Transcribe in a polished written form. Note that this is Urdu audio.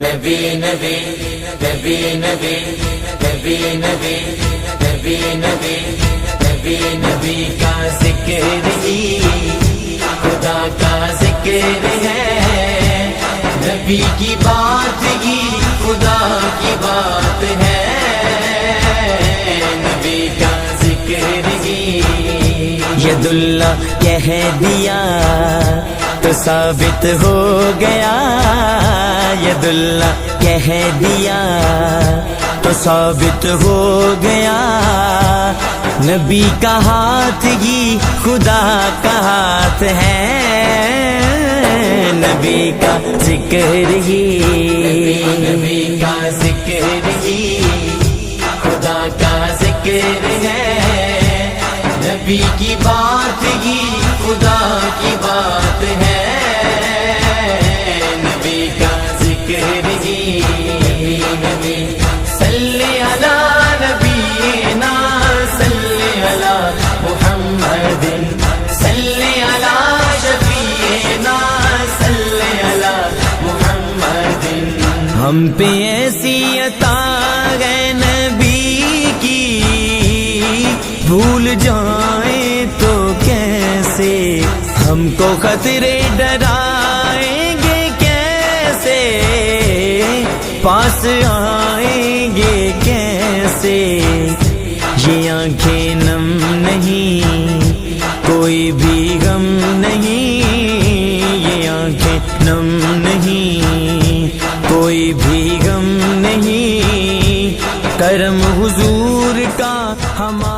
نبی نبی نبی نبی نبی نبی نبی نبی نبی نبی کا ذکر ہی خدا کا ذکر ہے، نبی کی بات ہی خدا کی بات ہے، نبی کا ذکر ہی ید اللہ کہہ دیا تو ثابت ہو گیا، ید اللہ کہہ دیا تو ثابت ہو گیا، نبی کا ہاتھ ہی خدا کا ہاتھ ہے، نبی کا ذکر ہی نبی کا ذکر ہی خدا کا ذکر ہے، نبی کی بات ہی خدا کی بات ہے، نبی کا ذکر ہی نبی صلی علی نبینا صلی علی محمد صلی علی شفیعنا صلی علی محمد، ہم پہ ایسی عطا ہے نبی کی، بھول جائیں تو کیسے، ہم کو خطرے ڈرائیں گے کیسے، پاس آئیں گے کیسے، یہ آنکھیں نم نہیں کوئی بھی غم نہیں، یہ آنکھیں نم نہیں کوئی بھی غم نہیں، کرم حضور کا ہمارا